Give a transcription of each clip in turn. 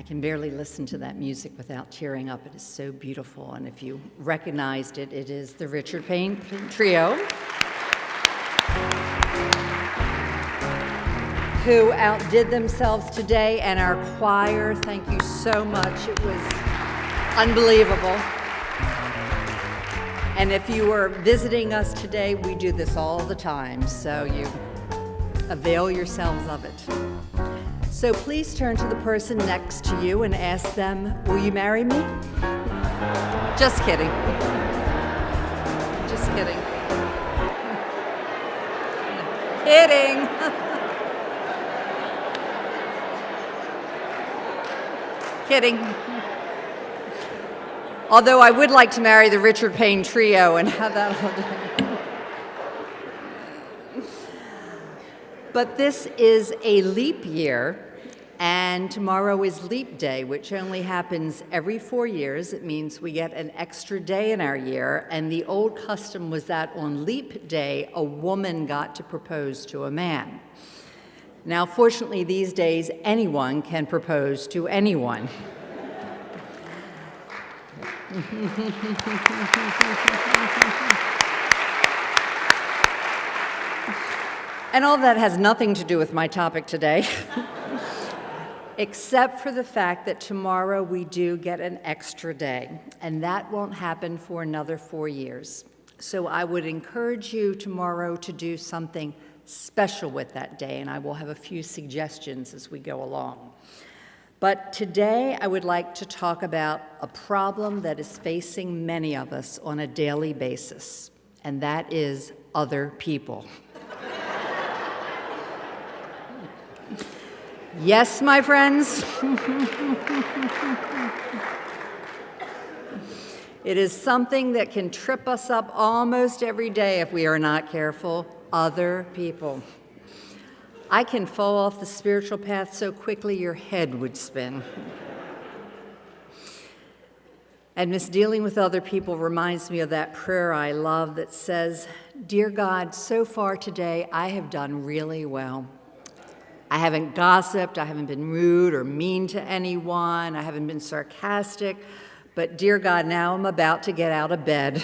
can barely listen to that music without tearing up. It is so beautiful. And if you recognized it, it is the Richard Payne Trio, who outdid themselves today, and our choir, thank you so much. It was unbelievable. And if you are visiting us today, we do this all the time, so you avail yourselves of it. So please turn to the person next to you and ask them, will you marry me? Just kidding. Just kidding. Kidding. Kidding. Although I would like to marry the Richard Payne Trio and have that all day. But this is a leap year, and tomorrow is Leap Day, which only happens every 4 years. It means we get an extra day in our year, and the old custom was that on Leap Day, a woman got to propose to a man. Now, fortunately, these days, anyone can propose to anyone. And all that has nothing to do with my topic today, except for the fact that tomorrow we do get an extra day, and that won't happen for another 4 years. So I would encourage you tomorrow to do something special with that day, and I will have a few suggestions as we go along. But today I would like to talk about a problem that is facing many of us on a daily basis, and that is other people. Yes, my friends. It is something that can trip us up almost every day if we are not careful. Other people. I can fall off the spiritual path so quickly your head would spin. And this dealing with other people reminds me of that prayer I love that says, "Dear God, so far today I have done really well. I haven't gossiped, I haven't been rude or mean to anyone, I haven't been sarcastic, but dear God, now I'm about to get out of bed."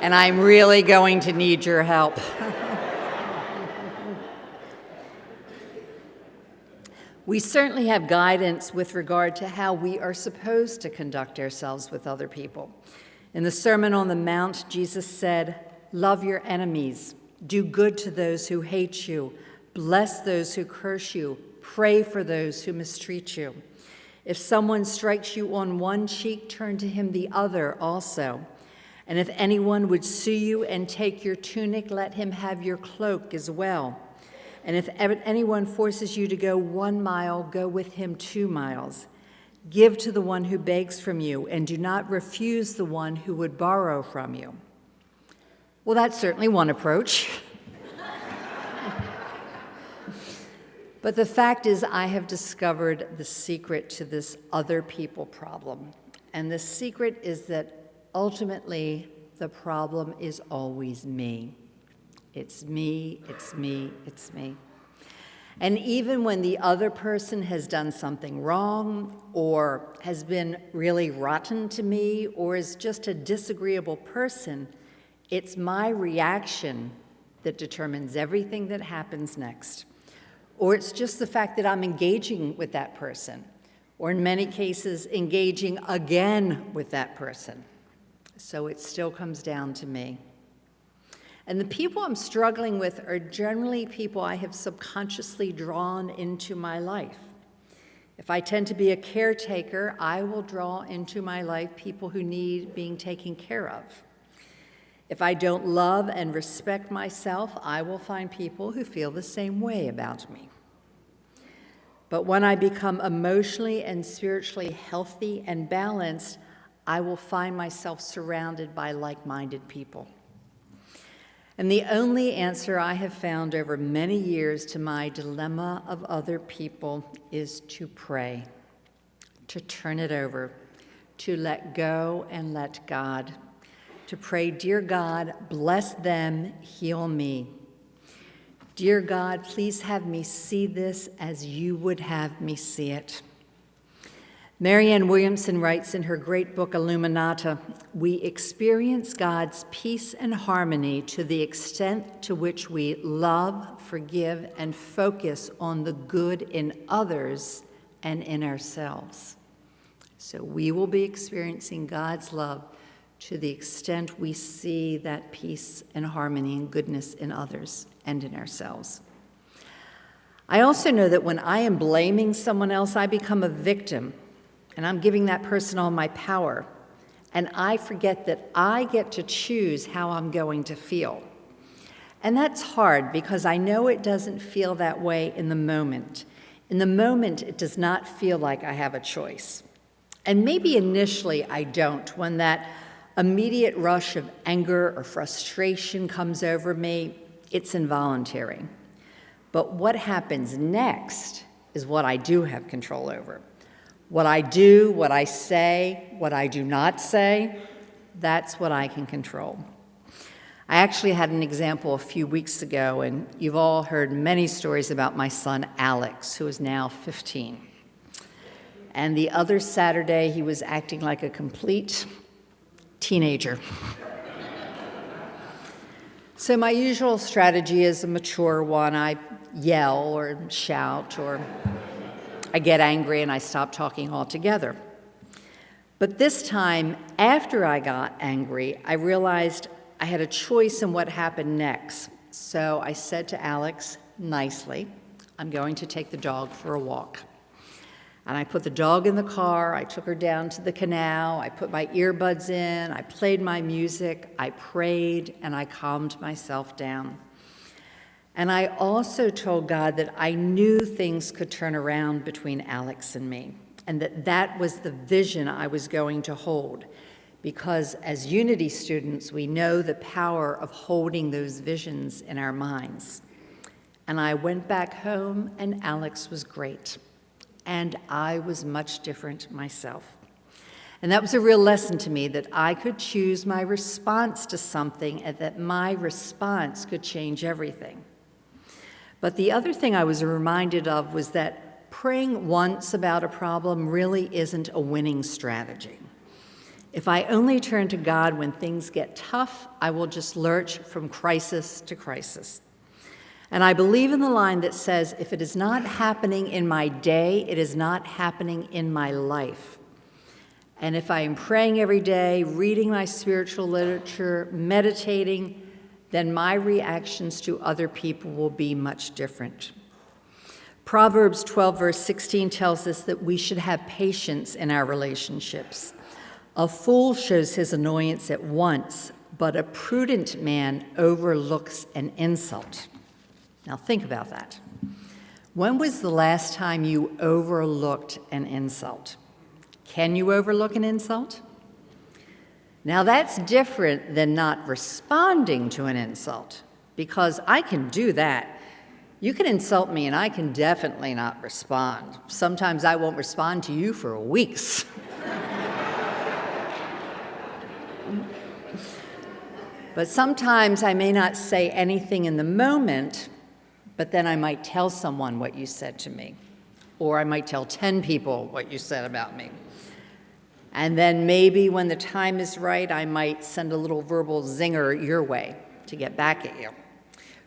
And I'm really going to need your help. We certainly have guidance with regard to how we are supposed to conduct ourselves with other people. In the Sermon on the Mount, Jesus said, "Love your enemies, do good to those who hate you, bless those who curse you, pray for those who mistreat you. If someone strikes you on one cheek, turn to him the other also. And if anyone would sue you and take your tunic, let him have your cloak as well. And if anyone forces you to go 1 mile, go with him 2 miles. Give to the one who begs from you, and do not refuse the one who would borrow from you." Well, that's certainly one approach. But the fact is, I have discovered the secret to this other people problem. And the secret is that ultimately, the problem is always me. It's me, it's me, it's me. And even when the other person has done something wrong, or has been really rotten to me, or is just a disagreeable person, it's my reaction that determines everything that happens next. Or it's just the fact that I'm engaging with that person, or in many cases, engaging again with that person. So it still comes down to me. And the people I'm struggling with are generally people I have subconsciously drawn into my life. If I tend to be a caretaker, I will draw into my life people who need being taken care of. If I don't love and respect myself, I will find people who feel the same way about me. But when I become emotionally and spiritually healthy and balanced, I will find myself surrounded by like-minded people. And the only answer I have found over many years to my dilemma of other people is to pray, to turn it over, to let go and let God, to pray, "Dear God, bless them, heal me." Dear God, please have me see this as you would have me see it. Marianne Williamson writes in her great book, Illuminata, we experience God's peace and harmony to the extent to which we love, forgive, and focus on the good in others and in ourselves. So we will be experiencing God's love to the extent we see that peace and harmony and goodness in others and in ourselves. I also know that when I am blaming someone else, I become a victim. And I'm giving that person all my power. And I forget that I get to choose how I'm going to feel. And that's hard because I know it doesn't feel that way in the moment. In the moment, it does not feel like I have a choice. And maybe initially I don't. When that immediate rush of anger or frustration comes over me, it's involuntary. But what happens next is what I do have control over. What I do, what I say, what I do not say, that's what I can control. I actually had an example a few weeks ago, and you've all heard many stories about my son, Alex, who is now 15. And the other Saturday, he was acting like a complete teenager. So my usual strategy is a mature one. I yell or shout, or I get angry and I stop talking altogether. But this time, after I got angry, I realized I had a choice in what happened next. So I said to Alex, nicely, I'm going to take the dog for a walk. And I put the dog in the car, I took her down to the canal, I put my earbuds in, I played my music, I prayed, and I calmed myself down. And I also told God that I knew things could turn around between Alex and me, and that was the vision I was going to hold. Because as Unity students, we know the power of holding those visions in our minds. And I went back home, and Alex was great. And I was much different myself. And that was a real lesson to me, that I could choose my response to something, and that my response could change everything. But the other thing I was reminded of was that praying once about a problem really isn't a winning strategy. If I only turn to God when things get tough, I will just lurch from crisis to crisis. And I believe in the line that says, if it is not happening in my day, it is not happening in my life. And if I am praying every day, reading my spiritual literature, meditating, then my reactions to other people will be much different. Proverbs 12, verse 16 tells us that we should have patience in our relationships. A fool shows his annoyance at once, but a prudent man overlooks an insult. Now think about that. When was the last time you overlooked an insult? Can you overlook an insult? Now that's different than not responding to an insult, because I can do that. You can insult me and I can definitely not respond. Sometimes I won't respond to you for weeks. But sometimes I may not say anything in the moment, but then I might tell someone what you said to me, or I might tell 10 people what you said about me. And then maybe when the time is right, I might send a little verbal zinger your way to get back at you.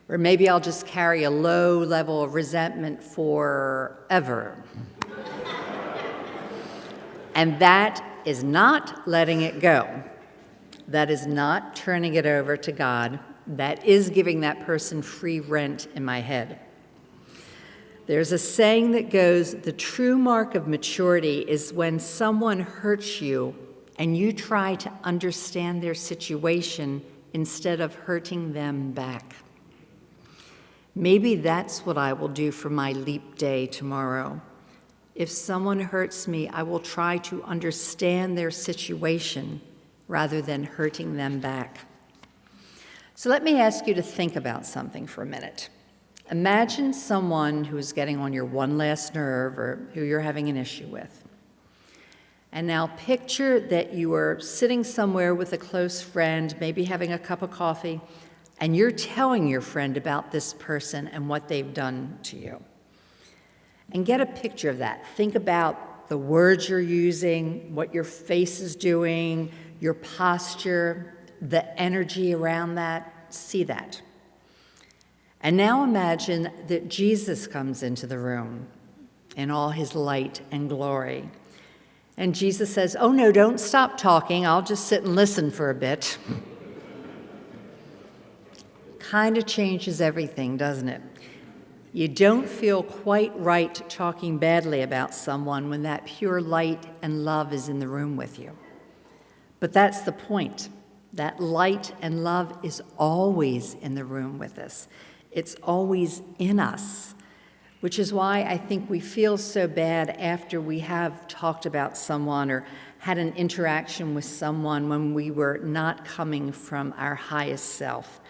Or maybe I'll just carry a low level of resentment forever. And that is not letting it go. That is not turning it over to God. That is giving that person free rent in my head. There's a saying that goes, the true mark of maturity is when someone hurts you and you try to understand their situation instead of hurting them back. Maybe that's what I will do for my leap day tomorrow. If someone hurts me, I will try to understand their situation rather than hurting them back. So let me ask you to think about something for a minute. Imagine someone who is getting on your one last nerve or who you're having an issue with. And now picture that you are sitting somewhere with a close friend, maybe having a cup of coffee, and you're telling your friend about this person and what they've done to you. And get a picture of that. Think about the words you're using, what your face is doing, your posture, the energy around that. See that. And now imagine that Jesus comes into the room in all his light and glory. And Jesus says, "Oh no, don't stop talking. I'll just sit and listen for a bit." Kind of changes everything, doesn't it? You don't feel quite right talking badly about someone when that pure light and love is in the room with you. But that's the point. That light and love is always in the room with us. It's always in us, which is why I think we feel so bad after we have talked about someone or had an interaction with someone when we were not coming from our highest self.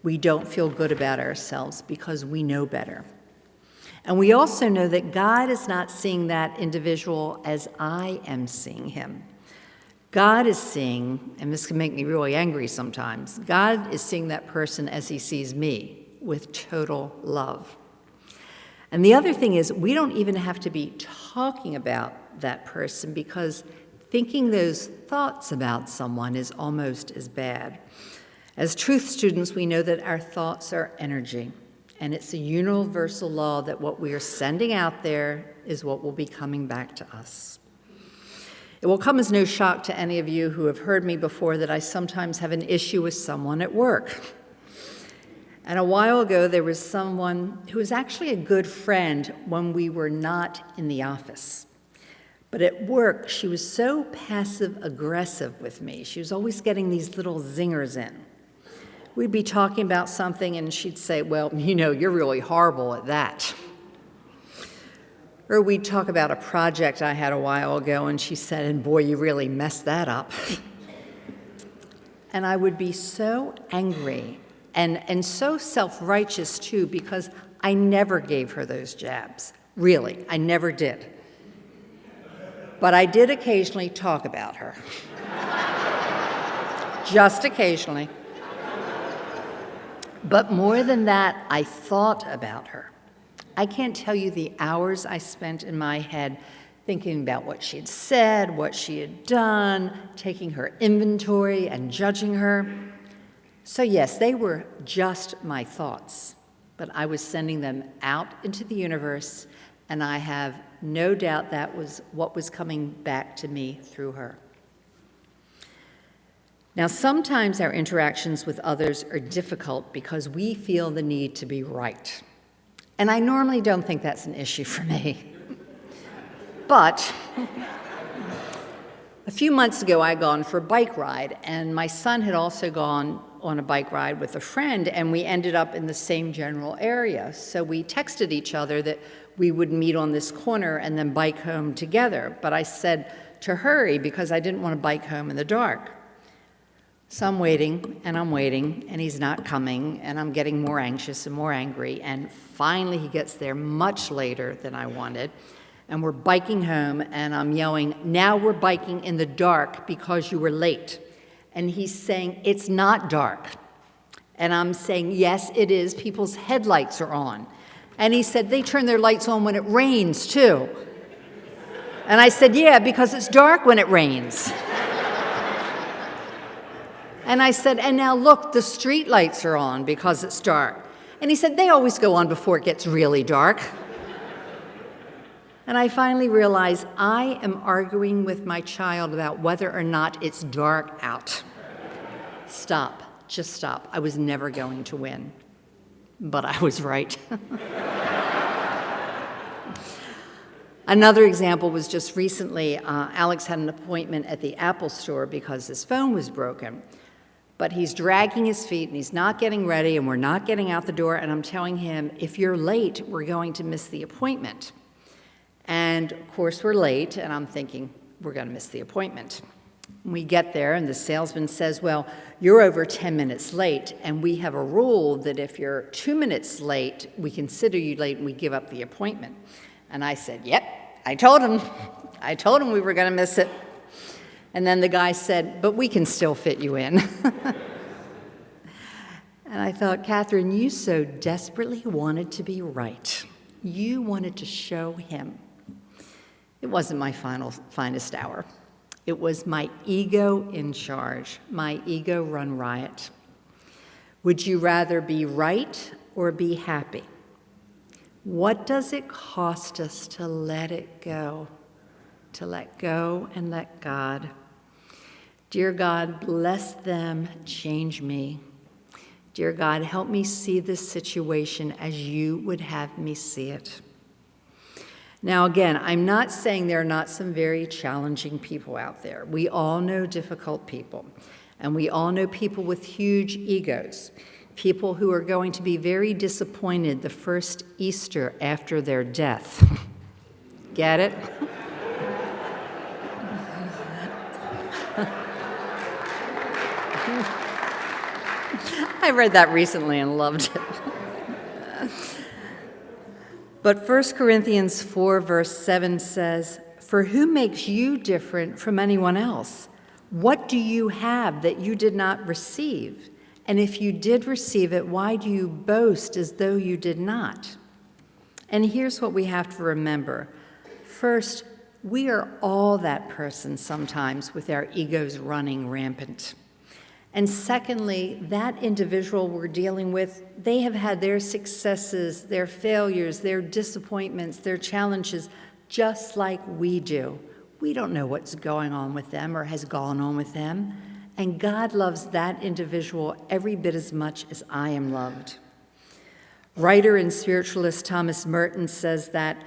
We don't feel good about ourselves because we know better. And we also know that God is not seeing that individual as I am seeing him. God is seeing, and this can make me really angry sometimes, God is seeing that person as he sees me, with total love. And the other thing is, we don't even have to be talking about that person because thinking those thoughts about someone is almost as bad. As truth students, we know that our thoughts are energy, and it's a universal law that what we are sending out there is what will be coming back to us. It will come as no shock to any of you who have heard me before that I sometimes have an issue with someone at work. And a while ago, there was someone who was actually a good friend when we were not in the office. But at work, she was so passive-aggressive with me. She was always getting these little zingers in. We'd be talking about something, and she'd say, "Well, you know, you're really horrible at that." Or we'd talk about a project I had a while ago, and she said, "And boy, you really messed that up." And I would be so angry and so self-righteous, too, because I never gave her those jabs. Really, I never did. But I did occasionally talk about her. Just occasionally. But more than that, I thought about her. I can't tell you the hours I spent in my head thinking about what she had said, what she had done, taking her inventory and judging her. So yes, they were just my thoughts, but I was sending them out into the universe, and I have no doubt that was what was coming back to me through her. Now, sometimes our interactions with others are difficult because we feel the need to be right. And I normally don't think that's an issue for me. But a few months ago, I had gone for a bike ride, and my son had also gone on a bike ride with a friend, and we ended up in the same general area. So we texted each other that we would meet on this corner and then bike home together. But I said to hurry because I didn't want to bike home in the dark. So I'm waiting, and he's not coming, and I'm getting more anxious and more angry, and finally he gets there much later than I wanted, and we're biking home, and I'm yelling, "Now we're biking in the dark because you were late." And he's saying, "It's not dark." And I'm saying, "Yes, it is. People's headlights are on." And he said, "They turn their lights on when it rains, too." And I said, "Yeah, because it's dark when it rains." And I said, "And now look, the street lights are on because it's dark." And he said, "They always go on before it gets really dark." And I finally realized I am arguing with my child about whether or not it's dark out. Stop, just stop. I was never going to win, but I was right. Another example was just recently, Alex had an appointment at the Apple store because his phone was broken. But he's dragging his feet, and he's not getting ready, and we're not getting out the door, and I'm telling him, "If you're late, we're going to miss the appointment." And, of course, we're late, and I'm thinking, we're going to miss the appointment. We get there, and the salesman says, "Well, you're over 10 minutes late, and we have a rule that if you're 2 minutes late, we consider you late, and we give up the appointment." And I said, "Yep, I told him we were going to miss it." And then the guy said, "But we can still fit you in." And I thought, Katherine, you so desperately wanted to be right. You wanted to show him. It wasn't my finest hour. It was my ego in charge, my ego run riot. Would you rather be right or be happy? What does it cost us to let it go? To let go and let God. Dear God, bless them, change me. Dear God, help me see this situation as you would have me see it. Now, again, I'm not saying there are not some very challenging people out there. We all know difficult people, and we all know people with huge egos, people who are going to be very disappointed the first Easter after their death. Get it? I read that recently and loved it. But 1 Corinthians 4, verse 7 says, "For who makes you different from anyone else? What do you have that you did not receive? And if you did receive it, why do you boast as though you did not?" And here's what we have to remember. First, we are all that person sometimes with our egos running rampant. And secondly, that individual we're dealing with, they have had their successes, their failures, their disappointments, their challenges, just like we do. We don't know what's going on with them or has gone on with them. And God loves that individual every bit as much as I am loved. Writer and spiritualist Thomas Merton says that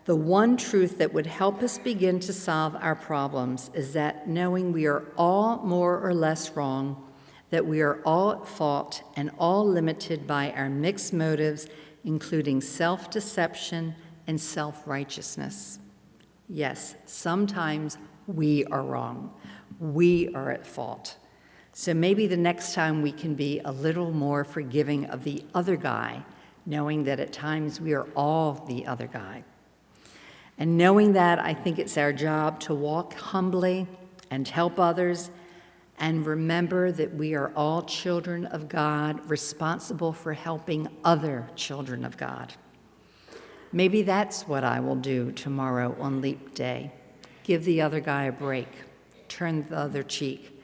the one truth that would help us begin to solve our problems is that knowing we are all more or less wrong, that we are all at fault and all limited by our mixed motives, including self-deception and self-righteousness. Yes, sometimes we are wrong. We are at fault. So maybe the next time we can be a little more forgiving of the other guy, knowing that at times we are all the other guy. And knowing that, I think it's our job to walk humbly and help others, and remember that we are all children of God, responsible for helping other children of God. Maybe that's what I will do tomorrow on Leap Day. Give the other guy a break. Turn the other cheek.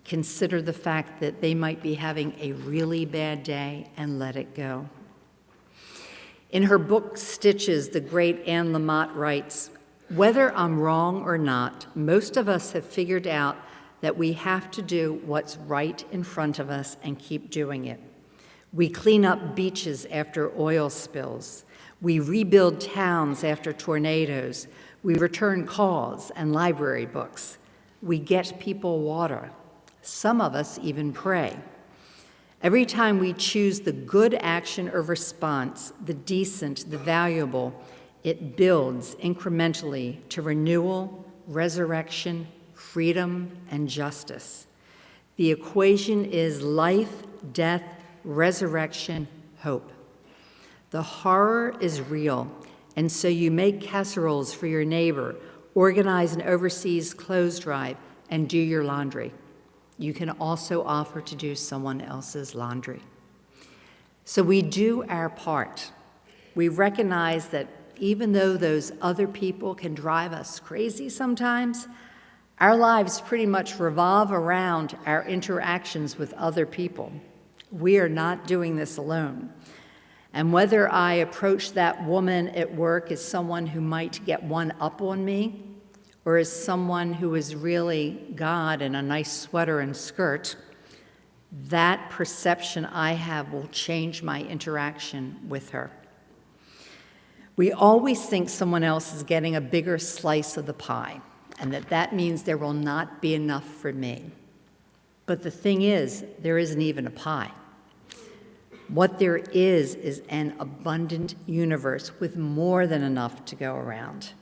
Consider the fact that they might be having a really bad day and let it go. In her book, Stitches, the great Anne Lamott writes, "Whether I'm wrong or not, most of us have figured out that we have to do what's right in front of us and keep doing it. We clean up beaches after oil spills. We rebuild towns after tornadoes. We return calls and library books. We get people water. Some of us even pray. Every time we choose the good action or response, the decent, the valuable, it builds incrementally to renewal, resurrection, freedom, and justice. The equation is life, death, resurrection, hope. The horror is real, and so you make casseroles for your neighbor, organize an overseas clothes drive, and do your laundry. You can also offer to do someone else's laundry. So we do our part. We recognize that even though those other people can drive us crazy sometimes, our lives pretty much revolve around our interactions with other people. We are not doing this alone. And whether I approach that woman at work as someone who might get one up on me, or as someone who is really God in a nice sweater and skirt, that perception I have will change my interaction with her. We always think someone else is getting a bigger slice of the pie, and that means there will not be enough for me. But the thing is, there isn't even a pie. What there is an abundant universe with more than enough to go around.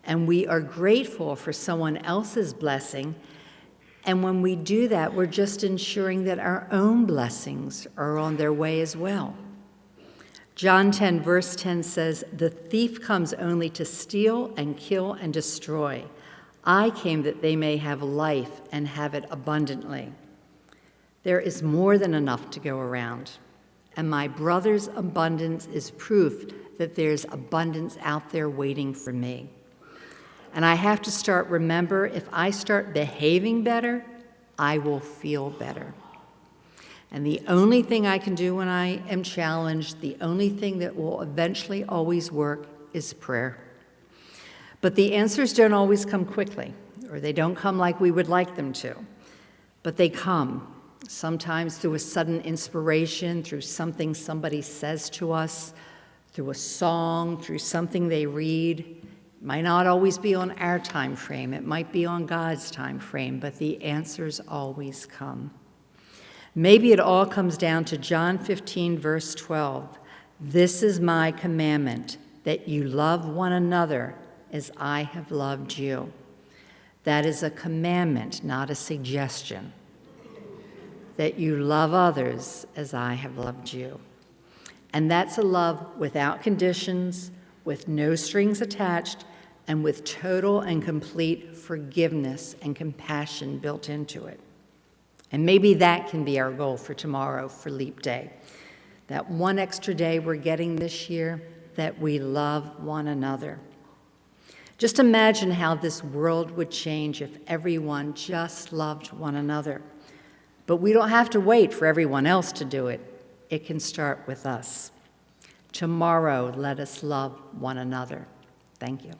And we are grateful for someone else's blessing, and when we do that, we're just ensuring that our own blessings are on their way as well. John 10, verse 10 says, "The thief comes only to steal and kill and destroy. I came that they may have life and have it abundantly." There is more than enough to go around, and my brother's abundance is proof that there's abundance out there waiting for me. And I have to remember, if I start behaving better, I will feel better. And the only thing I can do when I am challenged, the only thing that will eventually always work is prayer. But the answers don't always come quickly, or they don't come like we would like them to. But they come, sometimes through a sudden inspiration, through something somebody says to us, through a song, through something they read. It might not always be on our time frame, it might be on God's time frame, but the answers always come. Maybe it all comes down to John 15, verse 12. This is my commandment, that you love one another as I have loved you. That is a commandment, not a suggestion. That you love others as I have loved you. And that's a love without conditions, with no strings attached, and with total and complete forgiveness and compassion built into it. And maybe that can be our goal for tomorrow, for Leap Day. That one extra day we're getting this year, that we love one another. Just imagine how this world would change if everyone just loved one another. But we don't have to wait for everyone else to do it. It can start with us. Tomorrow, let us love one another. Thank you.